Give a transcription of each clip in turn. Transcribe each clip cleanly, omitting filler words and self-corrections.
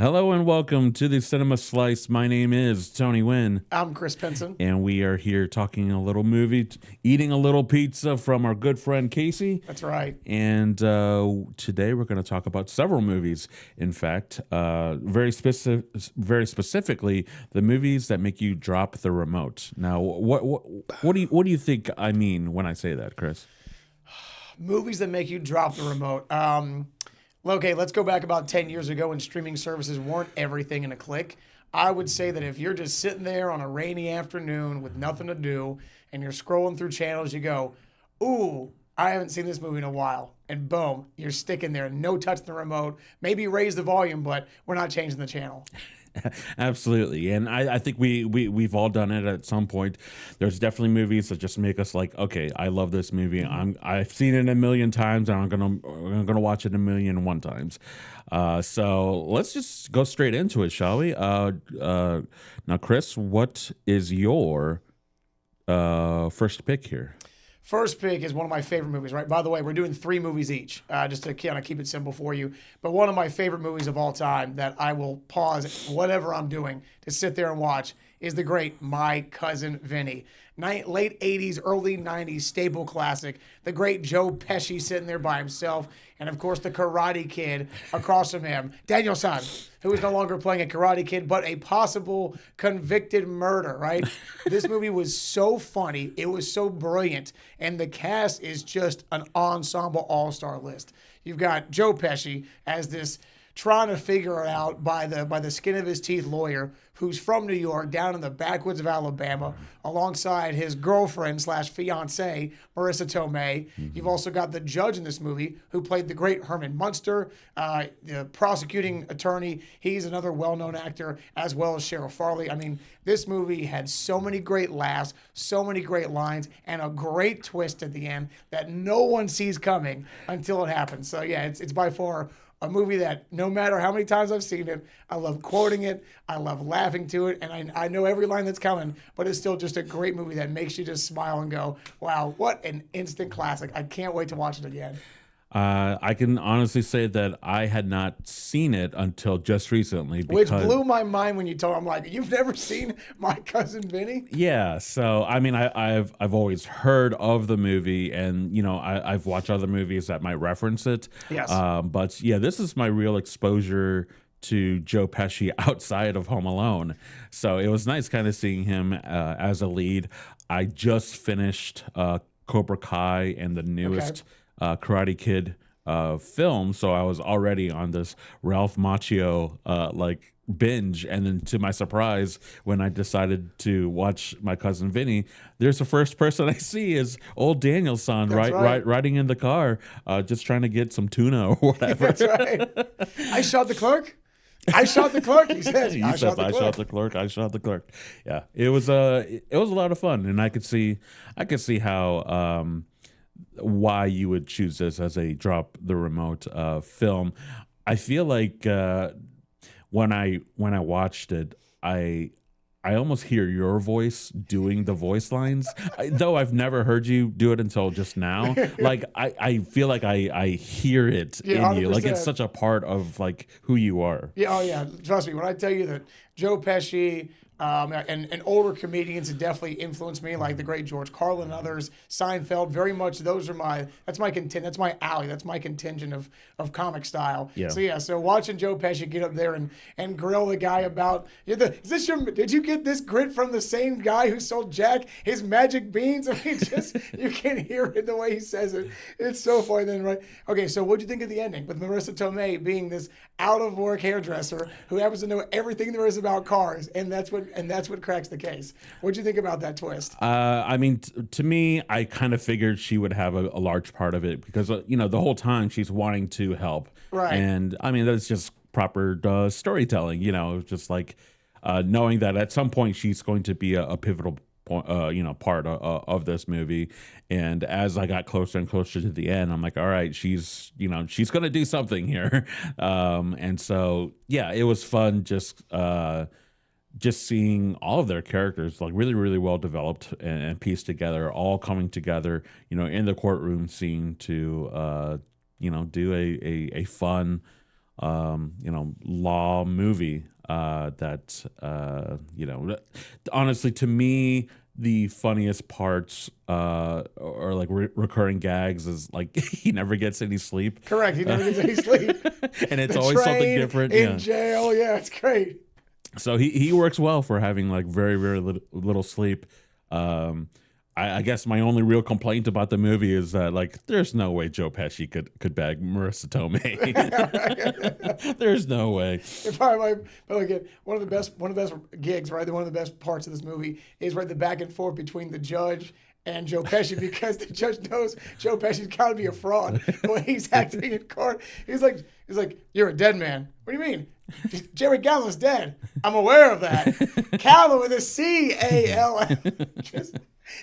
Hello and welcome to the Cinema Slice. My name is Tony Nguyen, I'm Chris Pinson. and we are here talking a little movie, eating a little pizza from our good friend Casey. That's right. And today we're going to talk about several movies. In fact, very specifically, the movies that make you drop the remote. Now, what do you think I mean when I say that, Chris? Movies that make you drop the remote. Okay, let's go back about 10 years ago when streaming services weren't everything in a click. I would say that if you're just sitting there on a rainy afternoon with nothing to do and you're scrolling through channels, you go, ooh, I haven't seen this movie in a while. And boom, you're sticking there, no touching the remote. Maybe raise the volume, but we're not changing the channel. Absolutely, and I think we've all done it at some point. There's definitely movies that just make us like, okay, I love this movie. I've seen it a million times, and I'm gonna watch it a million and one times. So let's just go straight into it, shall we? Now, Chris, what is your first pick here? First pick is one of my favorite movies, right? By the way, we're doing 3 movies each, just to kind of keep it simple for you. But one of my favorite movies of all time that I will pause whatever I'm doing to sit there and watch is the great My Cousin Vinny. Late 80s, early 90s staple classic. The great Joe Pesci sitting there by himself. And of course, the Karate Kid across from him, Daniel San, who is no longer playing a Karate Kid, but a possible convicted murder, right? This movie was so funny. It was so brilliant. And the cast is just an ensemble all-star list. You've got Joe Pesci as this trying to figure it out by the skin of his teeth lawyer who's from New York, down in the backwoods of Alabama, alongside his girlfriend slash fiance, Marissa Tomei. You've also got the judge in this movie who played the great Herman Munster, the prosecuting attorney. He's another well-known actor, as well as Cheryl Farley. I mean, this movie had so many great laughs, so many great lines, and a great twist at the end that no one sees coming until it happens. So yeah, it's by far a movie that no matter how many times I've seen it, I love quoting it, I love laughing to it, and I know every line that's coming, but it's still just a great movie that makes you just smile and go, wow, what an instant classic. I can't wait to watch it again. I can honestly say that I had not seen it until just recently. Which blew my mind when you told me. I'm like, you've never seen My Cousin Vinny? Yeah, so I mean, I've always heard of the movie, and I've watched other movies that might reference it. Yes. But yeah, this is my real exposure to Joe Pesci outside of Home Alone. So it was nice kind of seeing him as a lead. I just finished Cobra Kai and the newest Karate Kid film, so I was already on this Ralph Macchio binge, and then to my surprise, when I decided to watch My Cousin Vinny, there's the first person I see is old Daniel-san riding in the car, just trying to get some tuna or whatever. That's right. I shot the clerk. I shot the clerk. He says, I shot the clerk. Yeah, it was a lot of fun, and I could see how why you would choose this as a drop the remote film. I feel like when I watched it, I almost hear your voice doing the voice lines, though I've never heard you do it until just now. Like I feel like I hear it in 100%. you. Like it's such a part of like who you are. Yeah, oh yeah. Trust me when I tell you that Joe Pesci and older comedians have definitely influenced me, like the great George Carlin and others, Seinfeld. Very much, that's my alley. That's my contingent of comic style. Yeah. So watching Joe Pesci get up there and grill the guy about, did you get this grit from the same guy who sold Jack his magic beans? I mean, just you can hear it the way he says it. It's so funny. Then right. Okay, so what'd you think of the ending with Marissa Tomei being this out of work hairdresser who happens to know everything there is about cars, and that's what cracks the case. What'd you think about that twist? I mean, to me, I kind of figured she would have a large part of it because the whole time she's wanting to help, right? And I mean, that's just proper storytelling. Just like knowing that at some point she's going to be a pivotal point, part of this movie. And as I got closer and closer to the end, I'm like, all right, she's going to do something here. And so, yeah, it was fun just seeing all of their characters like really, really well developed and pieced together, all coming together, in the courtroom scene to, do a fun law movie that honestly, to me, the funniest parts or like recurring gags is like he never gets any sleep. Correct. He never gets any sleep. And it's The always something train, different. in Yeah. jail. Yeah, it's great. So he works well for having like very, very little sleep. I guess my only real complaint about the movie is that like there's no way Joe Pesci could bag Marissa Tomei. There's no way. But again, one of the best gigs, right? One of the best parts of this movie is right the back and forth between the judge and Joe Pesci, because the judge knows Joe Pesci's got to be a fraud when he's acting in court. He's like, "You're a dead man." What do you mean? Jerry Gallo's dead. I'm aware of that. Callo with a C-A-L.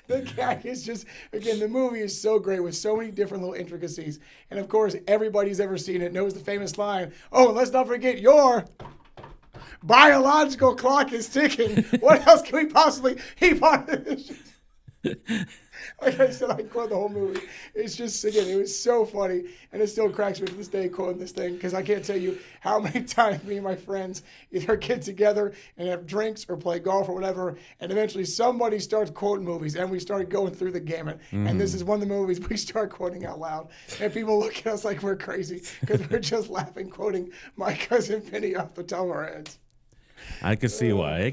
The gag is just, again, the movie is so great with so many different little intricacies. And of course, everybody's ever seen it knows the famous line, "Oh, and let's not forget your biological clock is ticking. What else can we possibly heap on this?" Like I said, I quote the whole movie. It's just, again, it was so funny, and it still cracks me to this day quoting this thing, because I can't tell you how many times me and my friends either get together and have drinks or play golf or whatever, and eventually somebody starts quoting movies, and we start going through the gamut. And this is one of the movies we start quoting out loud, and people look at us like we're crazy because we're just laughing, quoting My Cousin Vinny off the top of our heads. I can see why.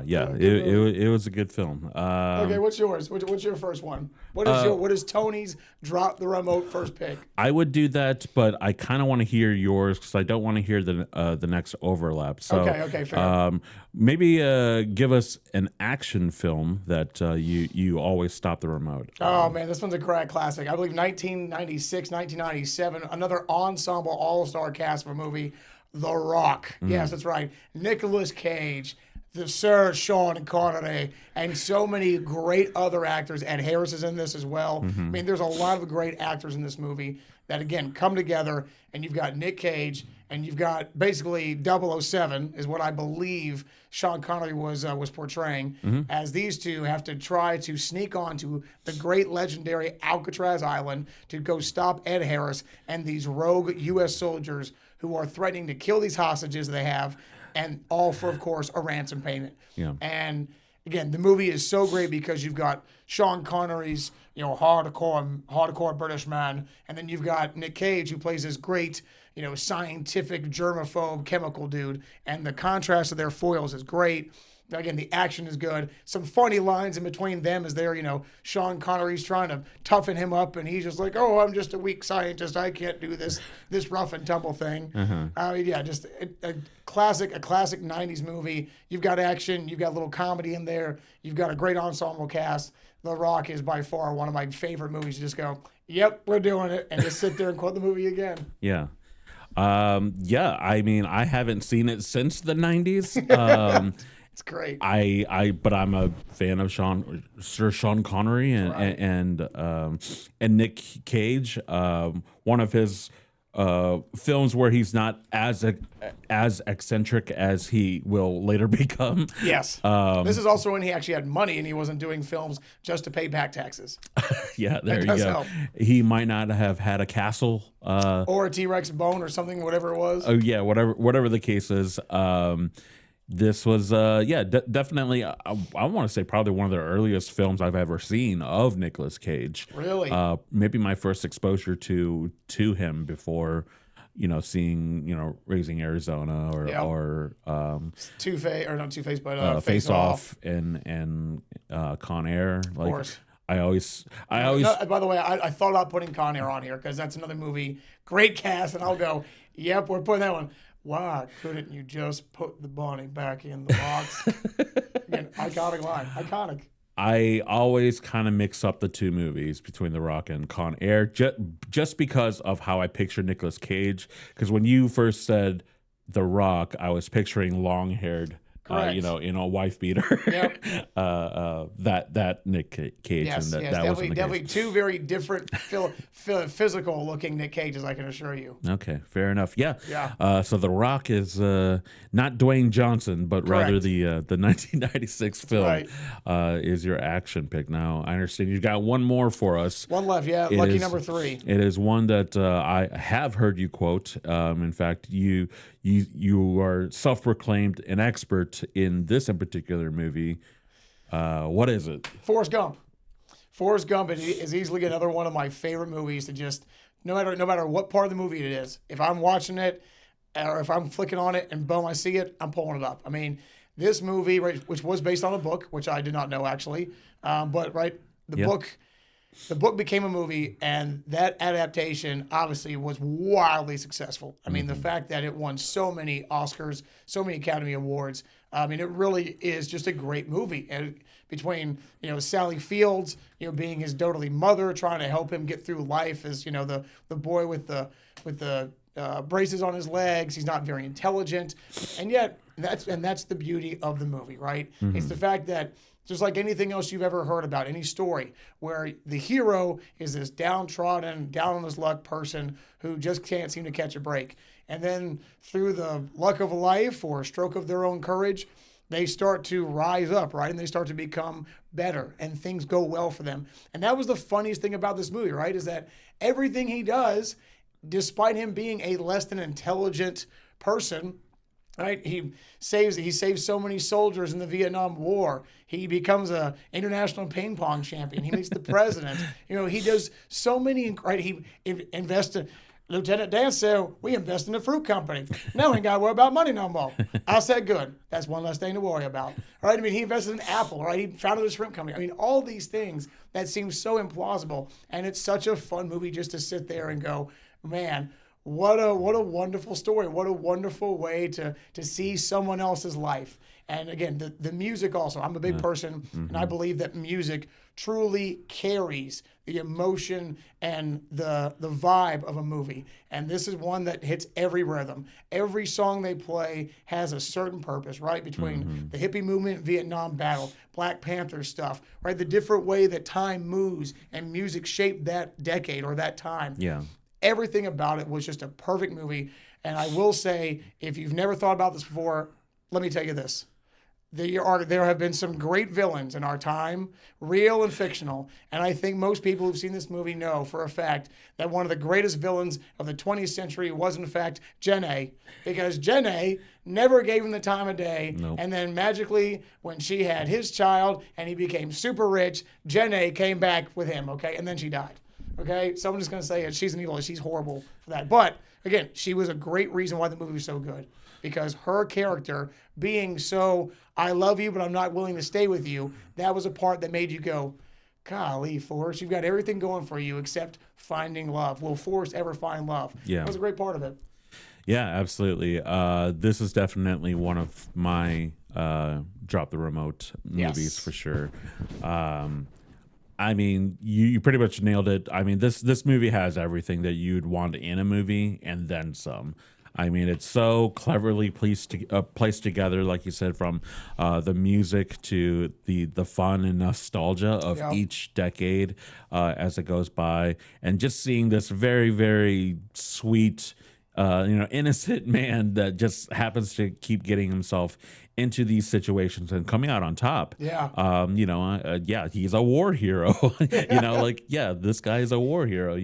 Yeah, it was a good film. Okay, what's yours? What's your first one? What is Tony's drop the remote first pick? I would do that, but I kind of want to hear yours because I don't want to hear the next overlap. So, okay, fair. Maybe give us an action film that you always stop the remote. Oh man, this one's a classic. I believe 1996, 1997. Another ensemble all-star cast of a movie. The Rock. Yes, that's right. Nicolas Cage, the Sir Sean Connery, and so many great other actors. Ed Harris is in this as well. I mean, there's a lot of great actors in this movie that, again, come together, and you've got Nick Cage, and you've got basically 007 is what I believe Sean Connery was portraying, as these two have to try to sneak onto the great legendary Alcatraz Island to go stop Ed Harris and these rogue U.S. soldiers who are threatening to kill these hostages they have, and all for, of course, a ransom payment. Yeah. And again, the movie is so great because you've got Sean Connery's, hardcore British man, and then you've got Nick Cage, who plays this great, scientific germaphobe chemical dude, and the contrast of their foils is great. Again, the action is good. Some funny lines in between them as they're, Sean Connery's trying to toughen him up, and he's just like, "Oh, I'm just a weak scientist. I can't do this rough and tumble thing." Just a classic 90s movie. You've got action. You've got a little comedy in there. You've got a great ensemble cast. The Rock is by far one of my favorite movies. You just go, "Yep, we're doing it," and just sit there and quote the movie again. Yeah. I mean, I haven't seen it since the 90s. It's great. But I'm a fan of Sir Sean Connery and Nick Cage. One of his films where he's not as eccentric as he will later become. Yes. This is also when he actually had money and he wasn't doing films just to pay back taxes. Yeah, there That you go. help. He might not have had a castle. Or a T-Rex bone or something, whatever it was. Oh yeah, whatever the case is. This was definitely I want to say probably one of the earliest films I've ever seen of Nicolas Cage. Really? Maybe my first exposure to him before seeing Raising Arizona or Two-Face, or not Two-Face, but Face Off and Con Air. Of course. I always. By the way, I thought about putting Con Air on here because that's another movie, great cast, and I'll go, "Yep, we're putting that one." Why couldn't you just put the bunny back in the box? Again, iconic line. Iconic. I always kind of mix up the two movies between The Rock and Con Air just because of how I picture Nicolas Cage. Because when you first said The Rock, I was picturing long-haired Correct. in a wife beater. Yep. That Nick Cage, Yes, and yes, that wasn't the definitely case. two very different physical looking Nick Cages, I can assure you. Okay, fair enough. Yeah. Yeah. So The Rock is not Dwayne Johnson, but rather Correct. the 1996 film Right. is your action pick. Now, I understand you've got one more for us. One left, yeah. It Lucky is- number 3. It is one that I have heard you quote. In fact, you are self-proclaimed an expert in this in particular movie. What is it? Forrest Gump. Forrest Gump is easily another one of my favorite movies to just no matter what part of the movie it is. If I'm watching it or if I'm flicking on it and boom, I see it, I'm pulling it up. I mean, this movie, right, which was based on a book, which I did not know actually, but right, the book became a movie, and that adaptation obviously was wildly successful. I mean, the fact that it won so many Oscars, so many Academy Awards. I mean, it really is just a great movie. And between Sally Fields, being his doting mother, trying to help him get through life as the boy with the braces on his legs. He's not very intelligent, and yet that's the beauty of the movie, right? It's the fact that just like anything else you've ever heard about, any story where the hero is this downtrodden, down on his luck person who just can't seem to catch a break. And then through the luck of life or a stroke of their own courage, they start to rise up, right? And they start to become better and things go well for them. And that was the funniest thing about this movie, right? Is that everything he does, despite him being a less than intelligent person, right? He saves so many soldiers in the Vietnam War. He becomes a international ping pong champion. He meets the president. He does so many, right? He invests in, Lieutenant Dan said, we invest in a fruit company. Now we ain't got to worry about money no more. I said, good. That's one less thing to worry about. Right? I mean, he invested in Apple, right? He founded a shrimp company. I mean, all these things that seem so implausible. And it's such a fun movie just to sit there and go, man, what a wonderful story. What a wonderful way to see someone else's life. And again, the music also. I'm a big person, and I believe that music truly carries the emotion and the vibe of a movie. And this is one that hits every rhythm. Every song they play has a certain purpose, right? Between the hippie movement, Vietnam battle, Black Panther stuff, right? The different way that time moves and music shaped that decade or that time. Yeah. Everything about it was just a perfect movie. And I will say, if you've never thought about this before, let me tell you this. There have been some great villains in our time, real and fictional. And I think most people who've seen this movie know for a fact that one of the greatest villains of the 20th century was, in fact, Jenna. Because Jenna never gave him the time of day. Nope. And then magically, when she had his child and he became super rich, Jenna came back with him, okay? And then she died. Okay, someone's just going to say it. She's an evil. She's horrible for that. But again, she was a great reason why the movie was so good, because her character being so, I love you, but I'm not willing to stay with you, that was a part that made you go, golly, Forrest, you've got everything going for you except finding love. Will Forrest ever find love? Yeah. That was a great part of it. Yeah, absolutely. This is definitely one of my drop the remote movies Yes. for sure. I mean, you pretty much nailed it. I mean, this movie has everything that you'd want in a movie and then some. I mean, it's so cleverly placed together, like you said, from the music to the fun and nostalgia of each decade as it goes by, and just seeing this very, very sweet, innocent man that just happens to keep getting himself into these situations and coming out on top. Yeah. He's a war hero. This guy is a war hero.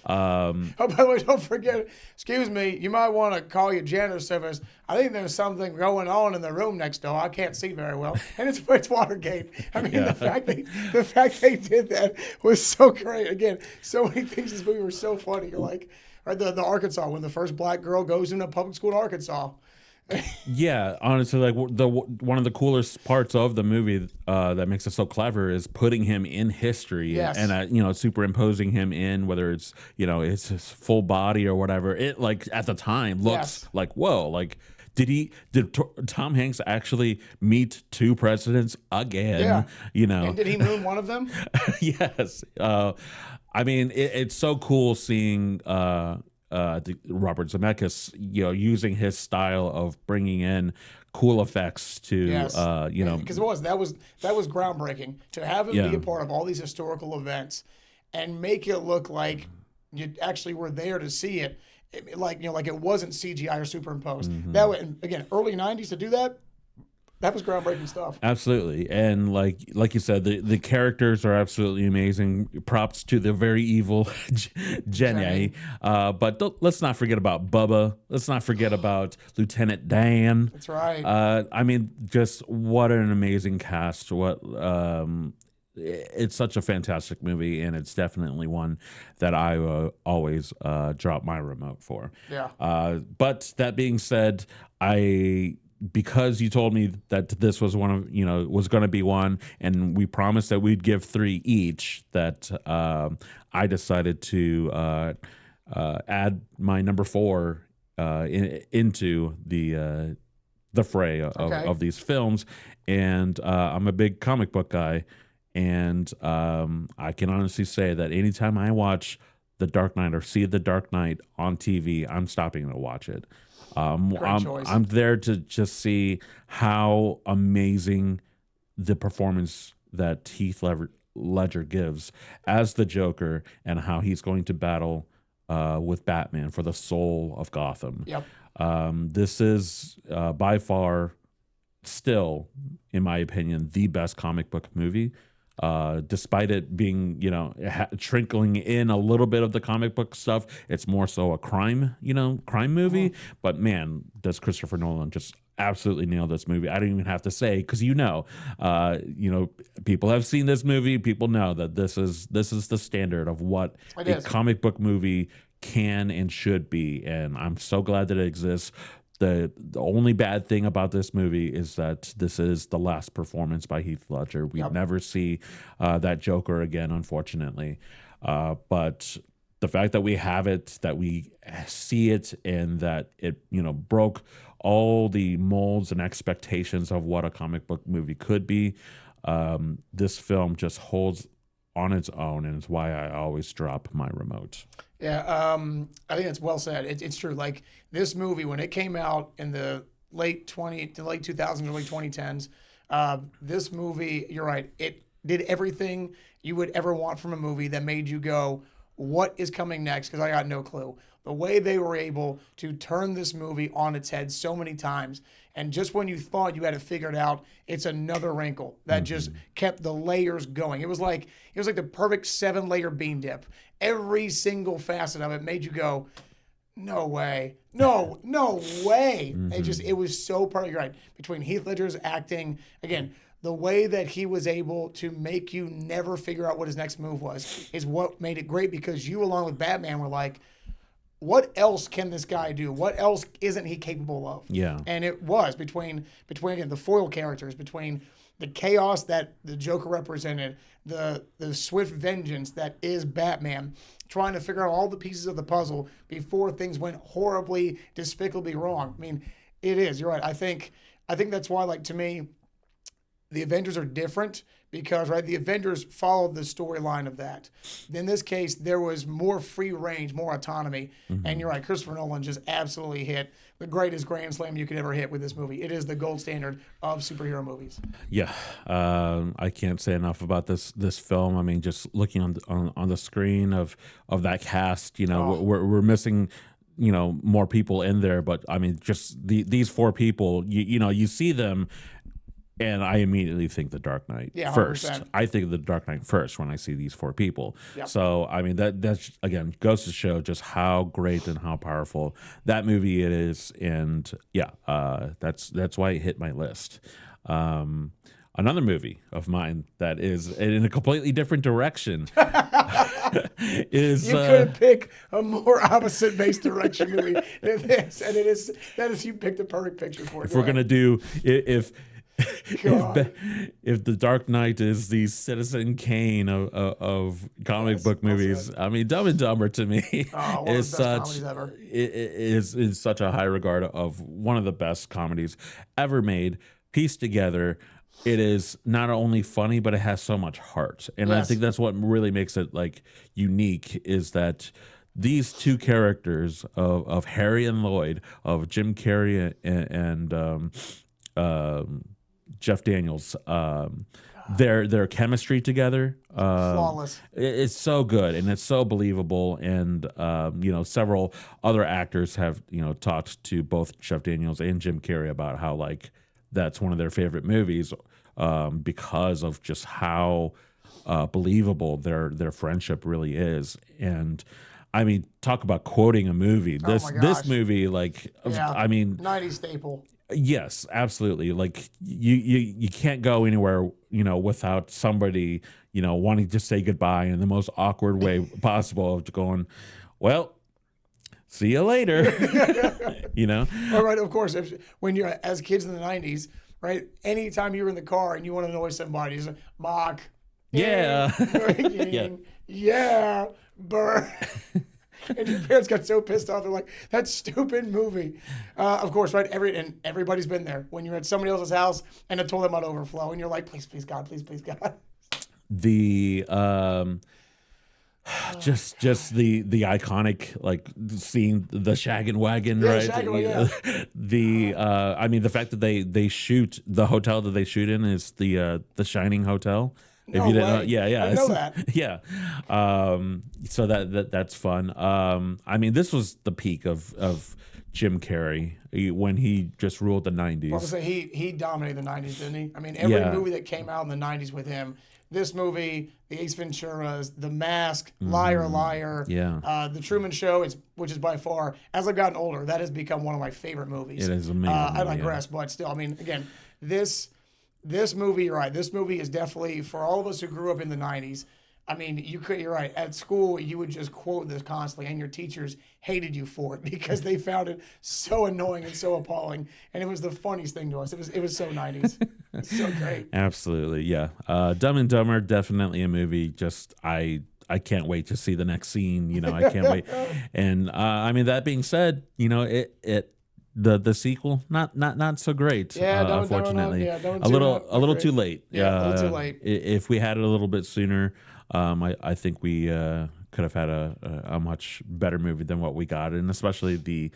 Oh, by the way, don't forget, excuse me, you might want to call your janitor service. I think there's something going on in the room next door. I can't see very well. And it's Watergate. I mean, the fact they did that was so great. Again, so many things in this movie were so funny. You're like, right, the Arkansas, when the first black girl goes into public school in Arkansas. Yeah, honestly, like one of the coolest parts of the movie that makes it so clever is putting him in history and superimposing him in, whether it's it's his full body or whatever. It, like, at the time looks like, whoa, like did Tom Hanks actually meet two presidents again? Yeah. And did he moon one of them? Yes. I mean, it's so cool seeing Robert Zemeckis, using his style of bringing in cool effects to, Yes. because that was groundbreaking to have him be a part of all these historical events and make it look like you actually were there to see it. Like it wasn't CGI or superimposed. That way, and again, early '90s to do that. That was groundbreaking stuff. Absolutely, and like you said, the characters are absolutely amazing. Props to the very evil Jenny. But let's not forget about Bubba. Let's not forget about Lieutenant Dan. That's right. I mean, just what an amazing cast. It's such a fantastic movie, and it's definitely one that I always drop my remote for. Yeah. But that being said, because you told me that this was was going to be one, and we promised that we'd give 3 each, that I decided to add my number 4 into the fray of these films. And I'm a big comic book guy, and I can honestly say that anytime I watch The Dark Knight or see The Dark Knight on TV, I'm stopping to watch it. I'm there to just see how amazing the performance that Heath Ledger gives as the Joker, and how he's going to battle with Batman for the soul of Gotham. Yep. This is by far still, in my opinion, the best comic book movie. Despite it being, trickling in a little bit of the comic book stuff, it's more so a crime movie. But man, does Christopher Nolan just absolutely nail this movie. I don't even have to say, because people have seen this movie. People know that this is the standard of what a comic book movie can and should be. And I'm so glad that it exists. The only bad thing about this movie is that this is the last performance by Heath Ledger. We never see that Joker again, unfortunately. But the fact that we have it, that we see it, and that it broke all the molds and expectations of what a comic book movie could be, this film just holds on its own, and it's why I always drop my remote. Yeah, I think it's well said. It's true. Like, this movie, when it came out in the late 2000s, early 2010s, this movie, you're right, it did everything you would ever want from a movie that made you go, what is coming next? Because I got no clue. The way they were able to turn this movie on its head so many times, and just when you thought you had it figured out, it's another wrinkle that just kept the layers going. It was like the perfect 7-layer bean dip. Every single facet of it made you go, no way, no way. It was so perfect. You're right. Between Heath Ledger's acting, again, the way that he was able to make you never figure out what his next move was is what made it great, because you, along with Batman, were like, what else can this guy do? What else isn't he capable of? Yeah. And it was between again, the foil characters, between the chaos that the Joker represented, the swift vengeance that is Batman, trying to figure out all the pieces of the puzzle before things went horribly, despicably wrong. I mean, it is. You're right. I think that's why, like, to me, the Avengers are different, because, right, the Avengers followed the storyline of that. In this case, there was more free range, more autonomy. And you're right, Christopher Nolan just absolutely hit the greatest grand slam you could ever hit with this movie. It is the gold standard of superhero movies. Yeah, I can't say enough about this film. I mean, just looking on the screen of that cast, we're missing more people in there, but I mean, just these 4 people, you see them, and I immediately think The Dark Knight first. 100%. I think of The Dark Knight first when I see these 4 people. Yep. So, I mean, that's, again, goes to show just how great and how powerful that movie it is. And, yeah, that's why it hit my list. Another movie of mine that is in a completely different direction is... You couldn't pick a more opposite-based direction movie than this. And that is you picked the perfect picture for it. If we're going to do... If The Dark Knight is the Citizen Kane of comic book movies, I mean, Dumb and Dumber to me is such a high regard of one of the best comedies ever made, pieced together. It is not only funny, but it has so much heart, and I think that's what really makes it like unique. Is that these two characters of Harry and Lloyd, of Jim Carrey and Jeff Daniels, their chemistry together, Flawless. it's so good and it's so believable. And several other actors have talked to both Jeff Daniels and Jim Carrey about how like that's one of their favorite movies, because of just how believable their friendship really is. And I mean, talk about quoting a movie. This my this gosh. movie, like, Yeah. I mean, 90s staple. yes, absolutely. Like you can't go anywhere, without somebody, wanting to say goodbye in the most awkward way possible of going, well, see you later. All right, of course. When you're as kids in the 90s, right? Anytime you were in the car and you want to annoy somebody, it's like, Mock. Yeah. Yeah. Yeah. Burr. And your parents got so pissed off. They're like, that stupid movie. Of course, right? Everybody's been there. When you're at somebody else's house and the toilet might overflow and you're like, please, please, God, please, please, God. The just the iconic, like, seeing the shaggin' wagon, Yeah, right? shaggin', The I mean, the fact that they shoot, the hotel that they shoot in is the Shining Hotel. If No you didn't know, way. yeah, I know that. yeah. So that's fun. I mean, this was the peak of Jim Carrey when he just ruled the '90s. Well, I was gonna say he dominated the 90s, didn't he? I mean, every Yeah. movie that came out in the 90s with him, this movie, the Ace Venturas, The Mask, Liar Liar, Yeah. The Truman Show, which is by far, as I've gotten older, that has become one of my favorite movies. It is amazing I movie, yeah. digress, but still, I mean, again, this movie, you're right. This movie is definitely for all of us who grew up in the 90s. I mean, you're right. At school, you would just quote this constantly, and your teachers hated you for it because they found it so annoying and so appalling. And it was the funniest thing to us. It was so 90s. It's so great. Absolutely, yeah. Dumb and Dumber, definitely a movie. Just I can't wait to see the next scene. I can't wait. And I mean, that being said, the sequel not so great. Yeah, unfortunately, don't a little too late. Yeah, a little too late. If we had it a little bit sooner, I think we could have had a much better movie than what we got, and especially the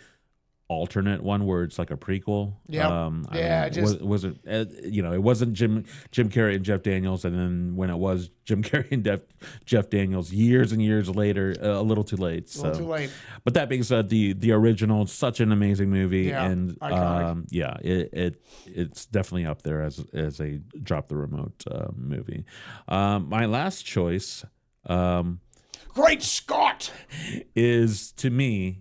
alternate one where it's like a prequel. Yep. Yeah, it wasn't Jim Carrey and Jeff Daniels, and then when it was Jim Carrey and Jeff Daniels years and years later, a little too late. A little too late. But that being said, the original, such an amazing movie, Yeah, and iconic. it's definitely up there as a drop the remote movie. My last choice Great Scott! is, to me,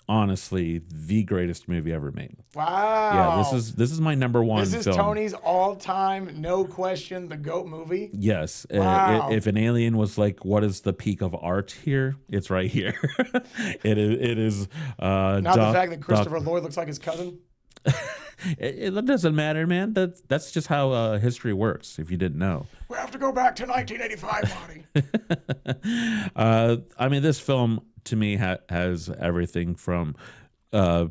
honestly, the greatest movie ever made. Wow. Yeah, this is my number one. This is film. Tony's all-time, no question, the GOAT movie. Yes. Wow. If an alien was like, what is the peak of art here? It's right here. It is. Not the fact that Christopher Lloyd looks like his cousin. It doesn't matter, man. That's just how history works. If you didn't know. We have to go back to 1985, Marty. I mean, this film to me has everything from, a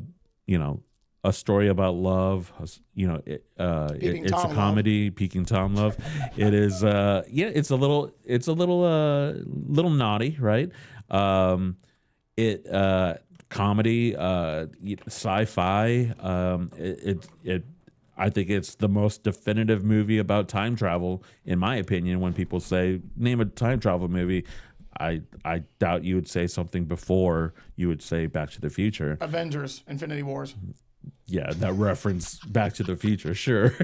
story about love. It's a Tom comedy, peaking Tom love. It is, it's a little naughty, right? Comedy, sci-fi. I think it's the most definitive movie about time travel, in my opinion. When people say, name a time travel movie, I doubt you would say something before you would say Back to the Future. Avengers, Infinity Wars. Yeah, that reference Back to the Future, sure.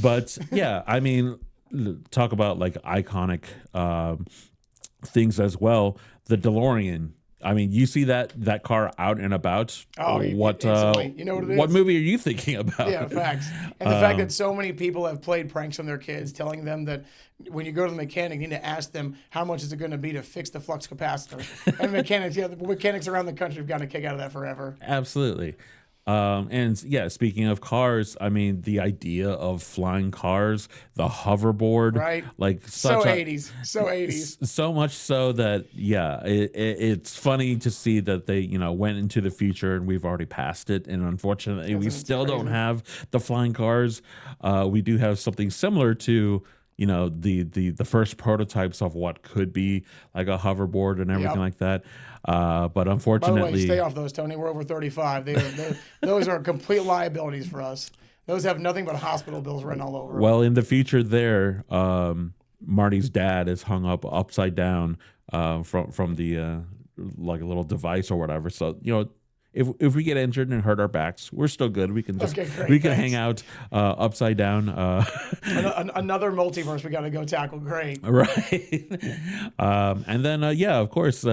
But yeah, I mean, talk about like iconic things as well. The DeLorean. I mean, you see that car out and about. Oh, instantly. You know what it is? What movie are you thinking about? Yeah, facts. And the fact that so many people have played pranks on their kids, telling them that when you go to the mechanic, you need to ask them how much is it going to be to fix the flux capacitor. And the mechanics around the country have gotten a kick out of that forever. Absolutely. And yeah, speaking of cars, I mean, the idea of flying cars, the hoverboard, Right. like So such 80s. So 80s. so much so that it's funny to see that they went into the future and we've already passed it, and unfortunately we It's still don't crazy. have the flying cars. We do have something similar to the first prototypes of what could be like a hoverboard and everything Yep. like that. But By the way, unfortunately, stay off those, Tony. We're over 35. Those are complete liabilities for us. Those have nothing but hospital bills written all over 'em. well, in the future, there, Marty's dad is hung up upside down from the like a little device or whatever. So if we get injured and hurt our backs, we're still good. We can just Okay, great, we can thanks. hang out upside down. Another multiverse we got to go tackle. Great. Right. And then, yeah, of course,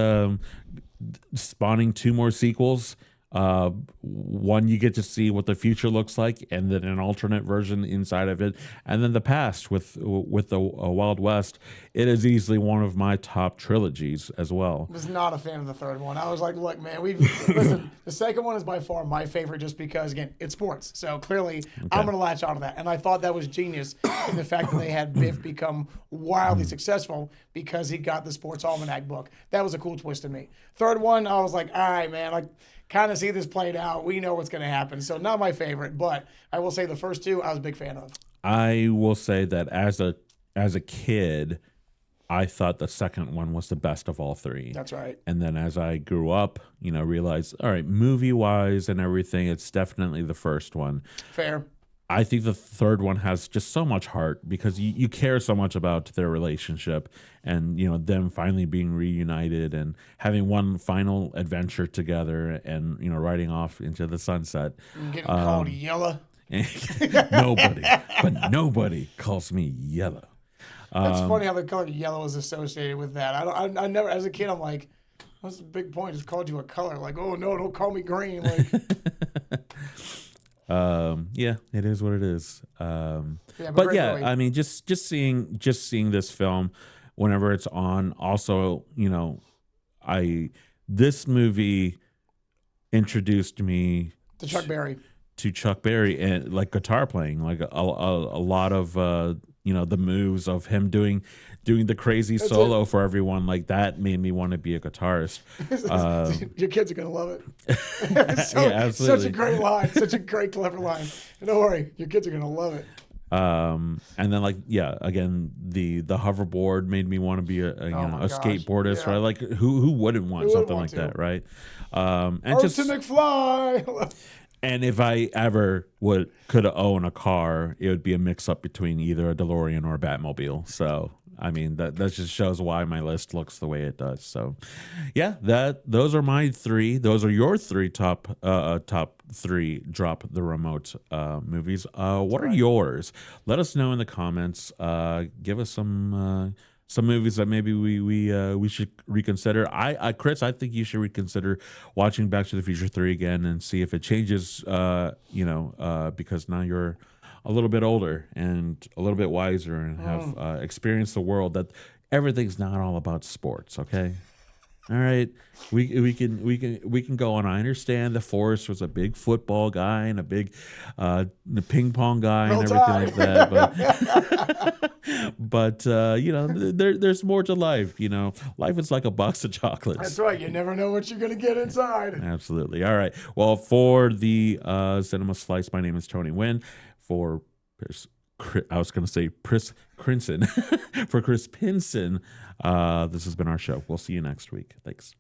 spawning 2 more sequels. One, you get to see what the future looks like, and then an alternate version inside of it, and then the past with the Wild West. It is easily one of my top trilogies as well. Was not a fan of the third one. I was like, look, man, listen, the second one is by far my favorite just because, again, it's sports. So clearly I'm going to latch onto that. And I thought that was genius in the fact that they had Biff become wildly successful because he got the Sports Almanac book. That was a cool twist to me. Third one, I was like, all right, man, I kind of see this played out. We know what's going to happen. So not my favorite, but I will say the first 2 I was a big fan of. I will say that as a kid, I thought the second one was the best of all 3. That's right. And then as I grew up, realized, all right, movie wise and everything, it's definitely the first one. Fair. I think the third one has just so much heart because you care so much about their relationship and, them finally being reunited and having one final adventure together and, riding off into the sunset. Getting called yellow. Nobody calls me yellow. It's funny how the color yellow is associated with that. I never, as a kid, I'm like, what's the big point? Just called you a color. Like, oh no, don't call me green. Like, yeah, it is what it is. yeah, But great yeah, movie. I mean, just seeing this film whenever it's on. Also, this movie introduced me to Chuck Berry. to Chuck Berry and like guitar playing, like a lot of the moves of him doing the crazy solo for everyone. Like that made me want to be a guitarist. Your kids are gonna love it. Yeah, absolutely. Such a great line. Such a great clever line. And don't worry, your kids are gonna love it. And then again, the hoverboard made me want to be a my gosh, skateboardist, yeah. right? Like who wouldn't want something like that, right? And Earth to McFly. and if I ever could own a car, it would be a mix up between either a DeLorean or a Batmobile. So I mean that just shows why my list looks the way it does. So yeah, those are my 3. Those are your 3 top 3 drop the remote movies. What are yours? Let us know in the comments. Give us some movies that maybe we should reconsider. Chris, I think you should reconsider watching Back to the Future 3 again and see if it changes. Because now you're a little bit older and a little bit wiser and have experienced the world that everything's not all about sports. Okay. All right, we can go on. I understand the Forrest was a big football guy and a big the ping pong guy and everything like that, but there's more to life. Life is like a box of chocolates. That's right. You never know what you're gonna get inside. Absolutely. All right. Well, for the Cinema Slice, my name is Tony Nguyen. For I was going to say Chris Crinson. For Chris Pinson, this has been our show. We'll see you next week. Thanks.